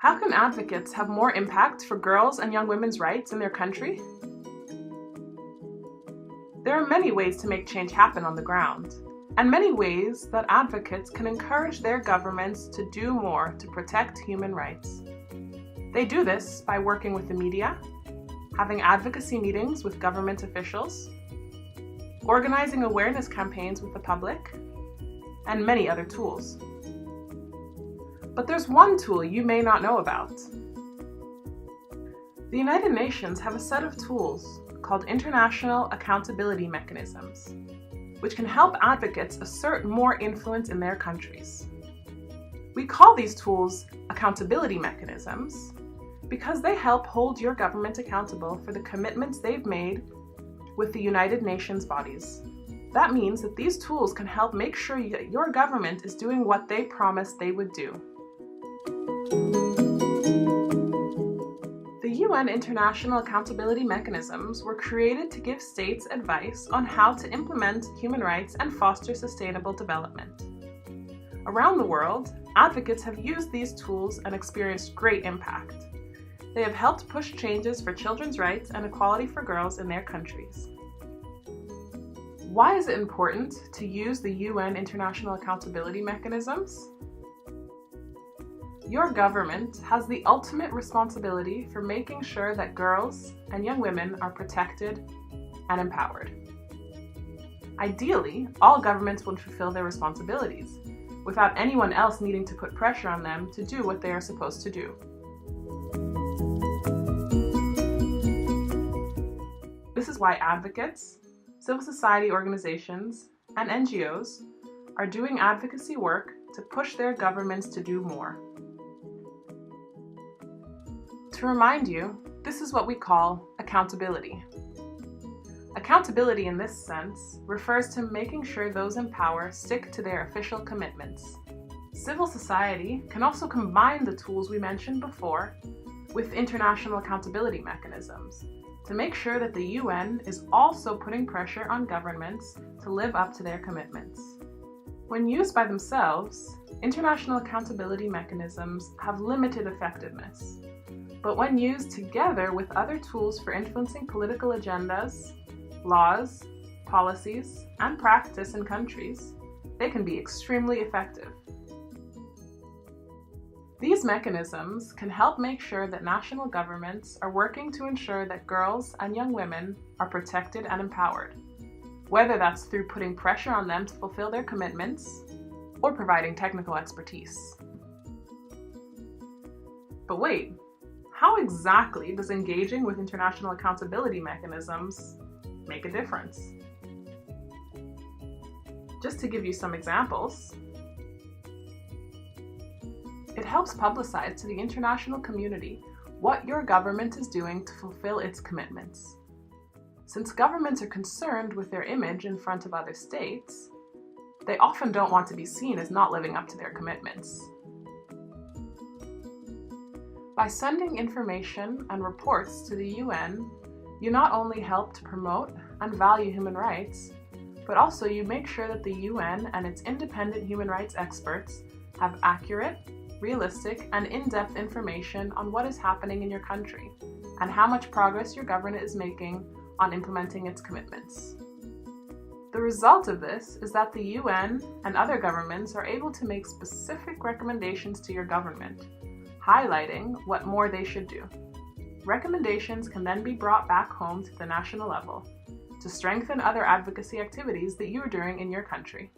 How can advocates have more impact for girls' and young women's rights in their country? There are many ways to make change happen on the ground, and many ways that advocates can encourage their governments to do more to protect human rights. They do this by working with the media, having advocacy meetings with government officials, organizing awareness campaigns with the public, and many other tools. But there's one tool you may not know about. The United Nations have a set of tools called International Accountability Mechanisms, which can help advocates assert more influence in their countries. We call these tools accountability mechanisms because they help hold your government accountable for the commitments they've made with the United Nations bodies. That means that these tools can help make sure that your government is doing what they promised they would do. The UN International Accountability Mechanisms were created to give states advice on how to implement human rights and foster sustainable development. Around the world, advocates have used these tools and experienced great impact. They have helped push changes for children's rights and equality for girls in their countries. Why is it important to use the UN International Accountability Mechanisms? Your government has the ultimate responsibility for making sure that girls and young women are protected and empowered. Ideally, all governments would fulfill their responsibilities without anyone else needing to put pressure on them to do what they are supposed to do. This is why advocates, civil society organizations, and NGOs are doing advocacy work to push their governments to do more. To remind you, this is what we call accountability. Accountability in this sense refers to making sure those in power stick to their official commitments. Civil society can also combine the tools we mentioned before with international accountability mechanisms to make sure that the UN is also putting pressure on governments to live up to their commitments. When used by themselves, international accountability mechanisms have limited effectiveness. But when used together with other tools for influencing political agendas, laws, policies, and practice in countries, they can be extremely effective. These mechanisms can help make sure that national governments are working to ensure that girls and young women are protected and empowered, whether that's through putting pressure on them to fulfill their commitments or providing technical expertise. But wait, how exactly does engaging with international accountability mechanisms make a difference? Just to give you some examples, it helps publicize to the international community what your government is doing to fulfill its commitments. Since governments are concerned with their image in front of other states, they often don't want to be seen as not living up to their commitments. By sending information and reports to the UN, you not only help to promote and value human rights, but also you make sure that the UN and its independent human rights experts have accurate, realistic, and in-depth information on what is happening in your country and how much progress your government is making on implementing its commitments. The result of this is that the UN and other governments are able to make specific recommendations to your government, highlighting what more they should do. Recommendations can then be brought back home to the national level to strengthen other advocacy activities that you are doing in your country.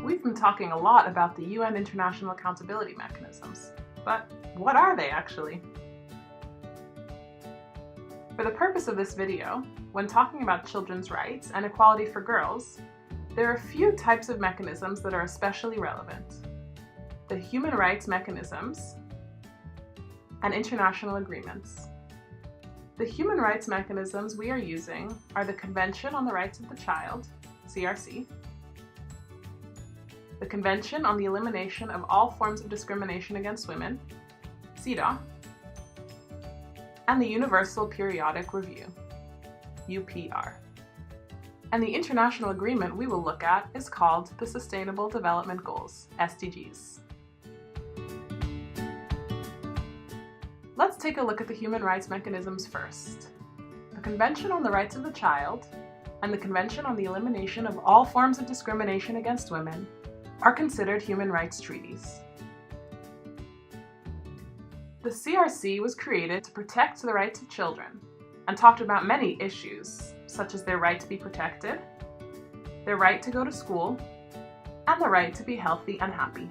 We've been talking a lot about the UN International Accountability Mechanisms, but what are they actually? For the purpose of this video, when talking about children's rights and equality for girls, there are a few types of mechanisms that are especially relevant: the human rights mechanisms and international agreements. The human rights mechanisms we are using are the Convention on the Rights of the Child, CRC, the Convention on the Elimination of All Forms of Discrimination Against Women, CEDAW, and the Universal Periodic Review, UPR. And the international agreement we will look at is called the Sustainable Development Goals, SDGs. Let's take a look at the human rights mechanisms first. The Convention on the Rights of the Child and the Convention on the Elimination of All Forms of Discrimination Against Women are considered human rights treaties. The CRC was created to protect the rights of children and talked about many issues, such as their right to be protected, their right to go to school, and the right to be healthy and happy.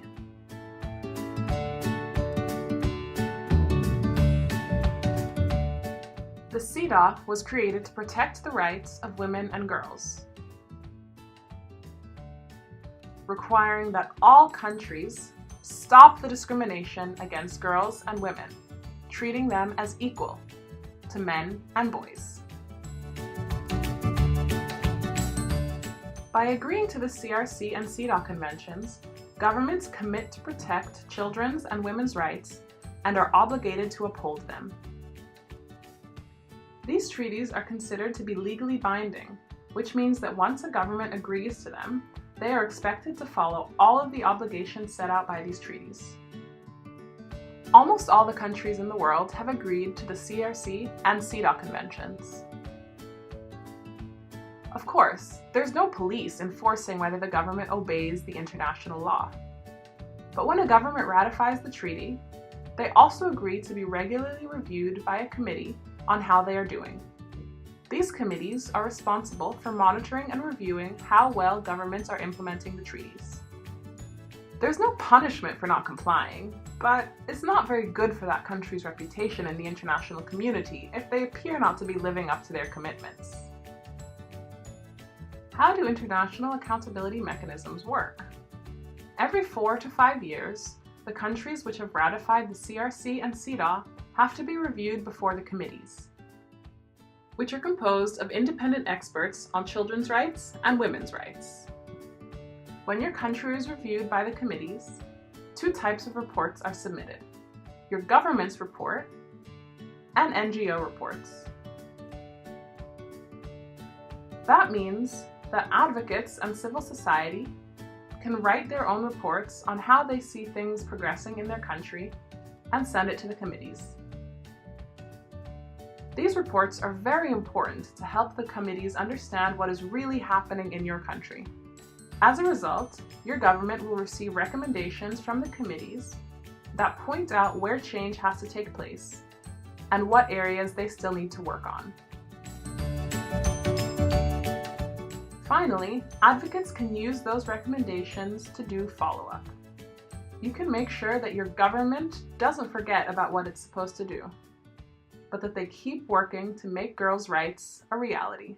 The CEDAW was created to protect the rights of women and girls, requiring that all countries stop the discrimination against girls and women, treating them as equal to men and boys. By agreeing to the CRC and CEDAW conventions, governments commit to protect children's and women's rights and are obligated to uphold them. These treaties are considered to be legally binding, which means that once a government agrees to them, they are expected to follow all of the obligations set out by these treaties. Almost all the countries in the world have agreed to the CRC and CEDAW conventions. Of course, there's no police enforcing whether the government obeys the international law. But when a government ratifies the treaty, they also agree to be regularly reviewed by a committee on how they are doing. These committees are responsible for monitoring and reviewing how well governments are implementing the treaties. There's no punishment for not complying, but it's not very good for that country's reputation in the international community if they appear not to be living up to their commitments. How do international accountability mechanisms work? Every 4 to 5 years, the countries which have ratified the CRC and CEDAW have to be reviewed before the committees, which are composed of independent experts on children's rights and women's rights. When your country is reviewed by the committees, 2 types of reports are submitted: your government's report and NGO reports. That means that advocates and civil society can write their own reports on how they see things progressing in their country and send it to the committees. These reports are very important to help the committees understand what is really happening in your country. As a result, your government will receive recommendations from the committees that point out where change has to take place and what areas they still need to work on. Finally, advocates can use those recommendations to do follow-up. You can make sure that your government doesn't forget about what it's supposed to do, but that they keep working to make girls' rights a reality.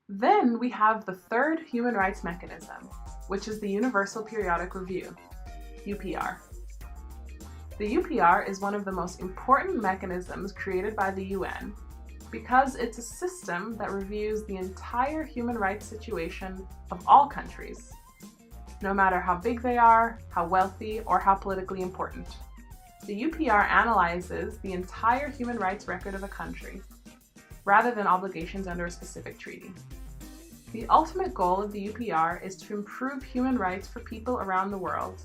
Then we have the third human rights mechanism, which is the Universal Periodic Review, UPR. The UPR is one of the most important mechanisms created by the UN because it's a system that reviews the entire human rights situation of all countries, no matter how big they are, how wealthy, or how politically important. The UPR analyzes the entire human rights record of a country, rather than obligations under a specific treaty. The ultimate goal of the UPR is to improve human rights for people around the world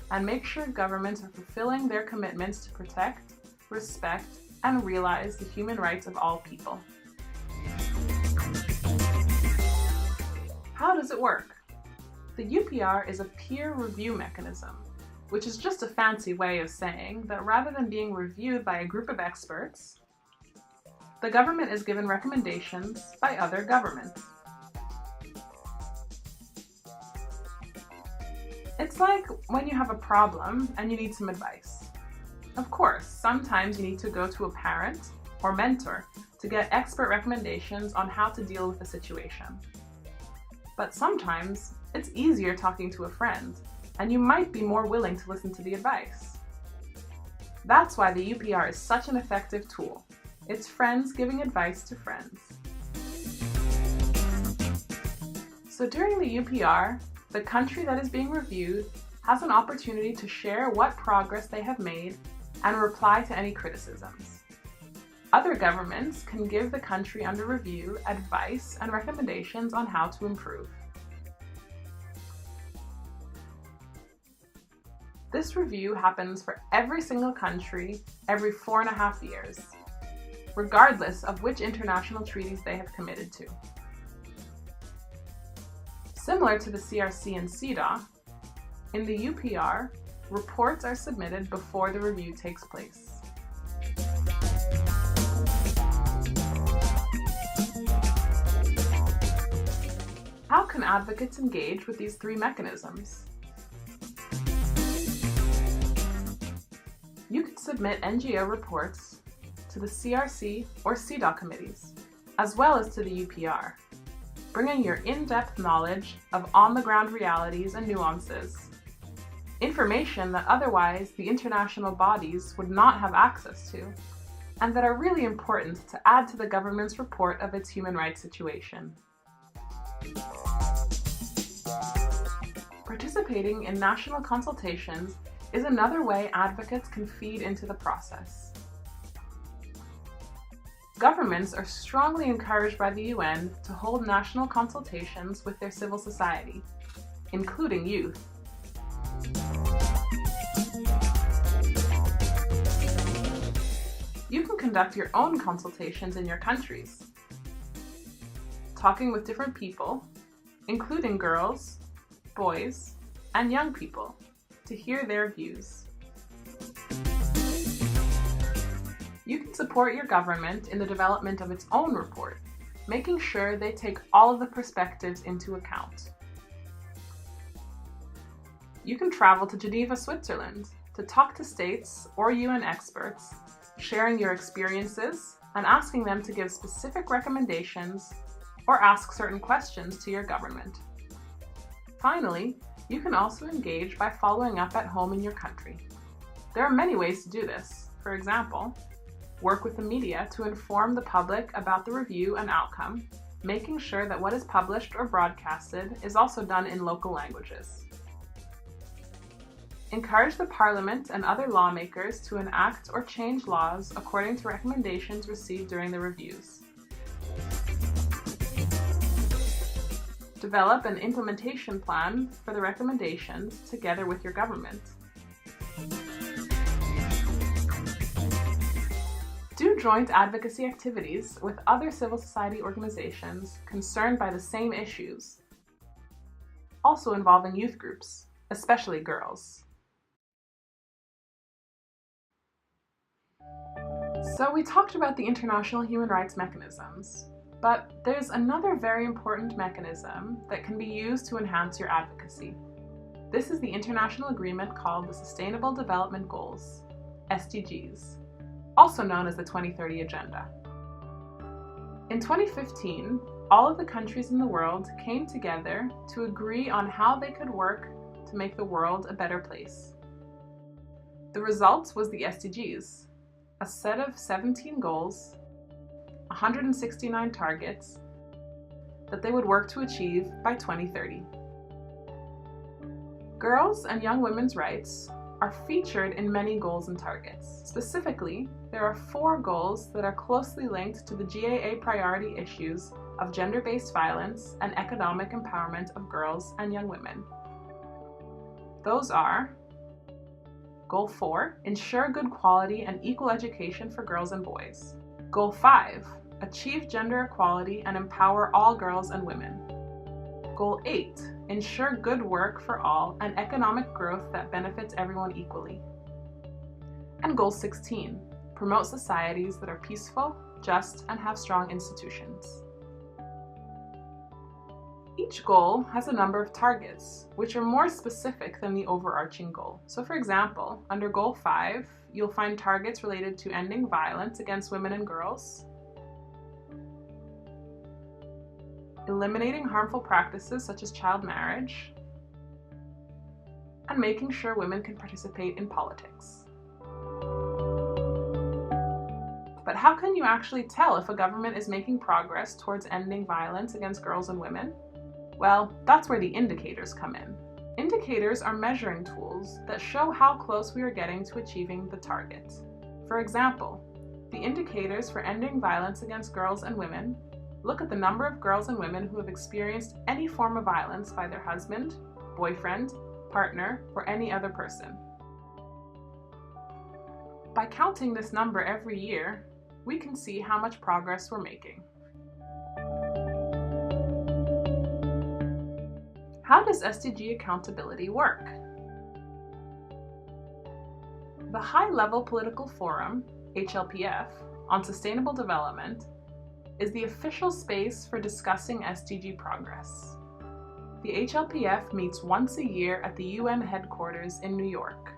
and make sure governments are fulfilling their commitments to protect respect, and realize the human rights of all people. How does it work? The UPR is a peer review mechanism, which is just a fancy way of saying that rather than being reviewed by a group of experts, the government is given recommendations by other governments. It's like when you have a problem and you need some advice. Of course, sometimes you need to go to a parent or mentor to get expert recommendations on how to deal with the situation. But sometimes it's easier talking to a friend, and you might be more willing to listen to the advice. That's why the UPR is such an effective tool. It's friends giving advice to friends. So during the UPR, the country that is being reviewed has an opportunity to share what progress they have made and reply to any criticisms. Other governments can give the country under review advice and recommendations on how to improve. This review happens for every single country every 4.5 years, regardless of which international treaties they have committed to. Similar to the CRC and CEDAW, in the UPR, reports are submitted before the review takes place. How can advocates engage with these three mechanisms? You can submit NGO reports to the CRC or CEDAW committees, as well as to the UPR, bringing your in-depth knowledge of on-the-ground realities and nuances, information that otherwise the international bodies would not have access to, and that are really important to add to the government's report of its human rights situation. Participating in national consultations is another way advocates can feed into the process. Governments are strongly encouraged by the UN to hold national consultations with their civil society, including youth. You can conduct your own consultations in your countries, talking with different people, including girls, boys, and young people, to hear their views. You can support your government in the development of its own report, making sure they take all of the perspectives into account. You can travel to Geneva, Switzerland, to talk to states or UN experts, sharing your experiences and asking them to give specific recommendations or ask certain questions to your government. Finally, you can also engage by following up at home in your country. There are many ways to do this. For example, work with the media to inform the public about the review and outcome, making sure that what is published or broadcasted is also done in local languages. Encourage the Parliament and other lawmakers to enact or change laws according to recommendations received during the reviews. Develop an implementation plan for the recommendations together with your government. Do joint advocacy activities with other civil society organizations concerned by the same issues, also involving youth groups, especially girls. So we talked about the international human rights mechanisms, but there's another very important mechanism that can be used to enhance your advocacy. This is the international agreement called the Sustainable Development Goals, SDGs, also known as the 2030 Agenda. In 2015, all of the countries in the world came together to agree on how they could work to make the world a better place. The result was the SDGs, a set of 17 goals, 169 targets that they would work to achieve by 2030. Girls and young women's rights are featured in many goals and targets. Specifically, there are 4 goals that are closely linked to the GAA priority issues of gender-based violence and economic empowerment of girls and young women. Those are Goal 4, ensure good quality and equal education for girls and boys. Goal 5, achieve gender equality and empower all girls and women. Goal 8, ensure good work for all and economic growth that benefits everyone equally. And Goal 16, promote societies that are peaceful, just, and have strong institutions. Each goal has a number of targets, which are more specific than the overarching goal. So for example, under Goal 5, you'll find targets related to ending violence against women and girls, eliminating harmful practices such as child marriage, and making sure women can participate in politics. But how can you actually tell if a government is making progress towards ending violence against girls and women? Well, that's where the indicators come in. Indicators are measuring tools that show how close we are getting to achieving the target. For example, the indicators for ending violence against girls and women look at the number of girls and women who have experienced any form of violence by their husband, boyfriend, partner, or any other person. By counting this number every year, we can see how much progress we're making. How does SDG accountability work? The High-Level Political Forum, HLPF, on Sustainable Development is the official space for discussing SDG progress. The HLPF meets once a year at the UN headquarters in New York.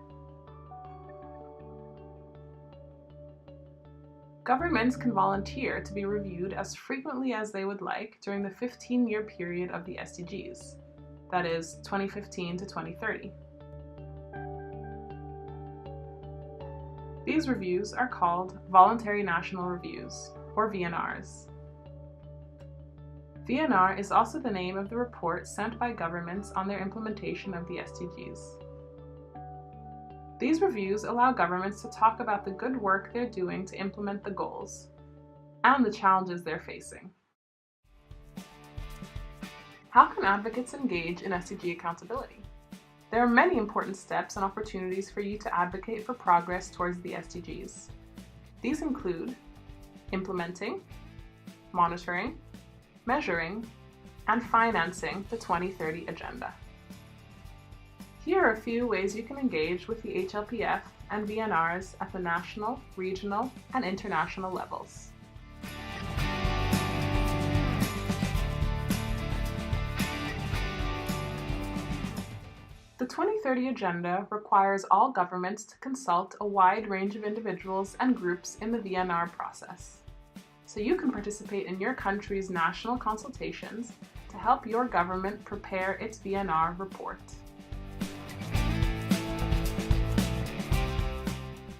Governments can volunteer to be reviewed as frequently as they would like during the 15-year period of the SDGs. That is 2015 to 2030. These reviews are called Voluntary National Reviews, or VNRs. VNR is also the name of the report sent by governments on their implementation of the SDGs. These reviews allow governments to talk about the good work they're doing to implement the goals and the challenges they're facing. How can advocates engage in SDG accountability? There are many important steps and opportunities for you to advocate for progress towards the SDGs. These include implementing, monitoring, measuring, and financing the 2030 Agenda. Here are a few ways you can engage with the HLPF and VNRs at the national, regional, and international levels. The 2030 Agenda requires all governments to consult a wide range of individuals and groups in the VNR process. So you can participate in your country's national consultations to help your government prepare its VNR report.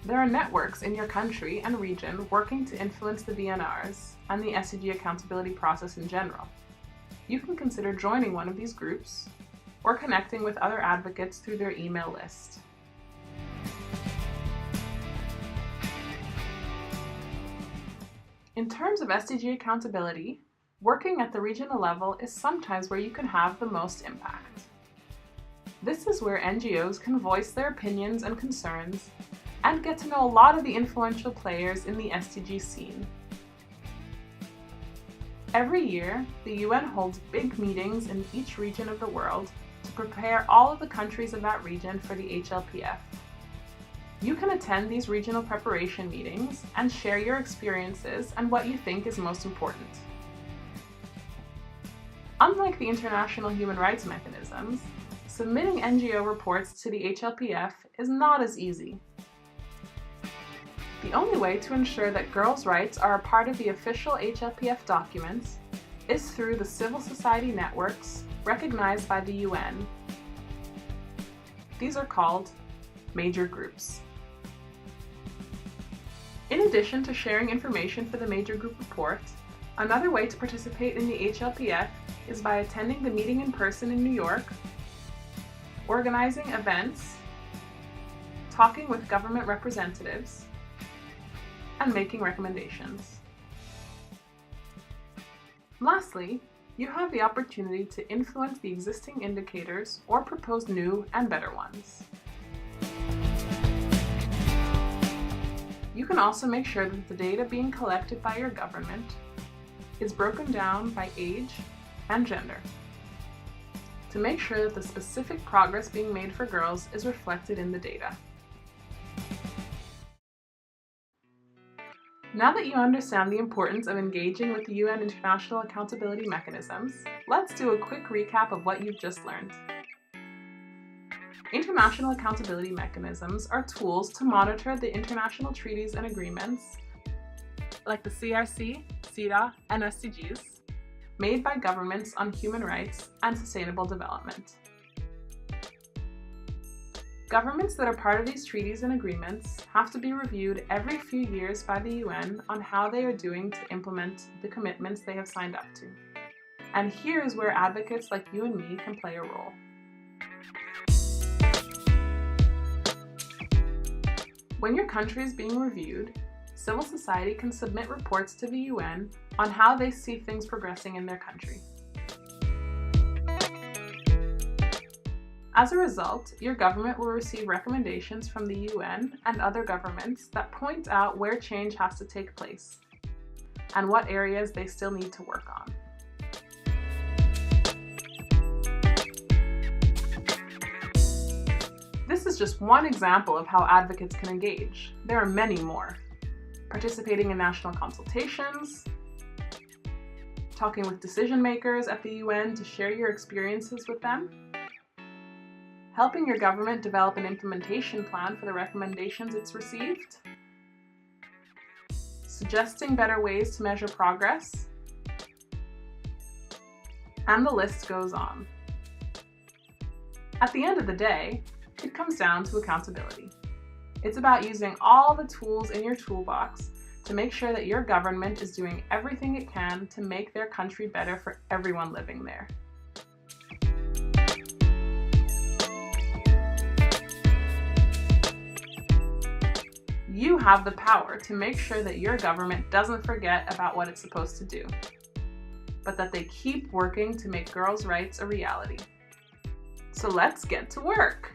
There are networks in your country and region working to influence the VNRs and the SDG accountability process in general. You can consider joining one of these groups or connecting with other advocates through their email list. In terms of SDG accountability, working at the regional level is sometimes where you can have the most impact. This is where NGOs can voice their opinions and concerns and get to know a lot of the influential players in the SDG scene. Every year, the UN holds big meetings in each region of the world to prepare all of the countries of that region for the HLPF. You can attend these regional preparation meetings and share your experiences and what you think is most important. Unlike the international human rights mechanisms, submitting NGO reports to the HLPF is not as easy. The only way to ensure that girls' rights are a part of the official HLPF documents is through the civil society networks recognized by the UN. These are called major groups. In addition to sharing information for the major group report, another way to participate in the HLPF is by attending the meeting in person in New York, organizing events, talking with government representatives, and making recommendations. Lastly, you have the opportunity to influence the existing indicators or propose new and better ones. You can also make sure that the data being collected by your government is broken down by age and gender to make sure that the specific progress being made for girls is reflected in the data. Now that you understand the importance of engaging with the UN international accountability mechanisms, let's do a quick recap of what you've just learned. International accountability mechanisms are tools to monitor the international treaties and agreements, like the CRC, CEDAW, and SDGs, made by governments on human rights and sustainable development. Governments that are part of these treaties and agreements have to be reviewed every few years by the UN on how they are doing to implement the commitments they have signed up to. And here is where advocates like you and me can play a role. When your country is being reviewed, civil society can submit reports to the UN on how they see things progressing in their country. As a result, your government will receive recommendations from the UN and other governments that point out where change has to take place and what areas they still need to work on. This is just one example of how advocates can engage. There are many more. Participating in national consultations, talking with decision makers at the UN to share your experiences with them, helping your government develop an implementation plan for the recommendations it's received, suggesting better ways to measure progress, and the list goes on. At the end of the day, it comes down to accountability. It's about using all the tools in your toolbox to make sure that your government is doing everything it can to make their country better for everyone living there. You have the power to make sure that your government doesn't forget about what it's supposed to do, but that they keep working to make girls' rights a reality. So let's get to work!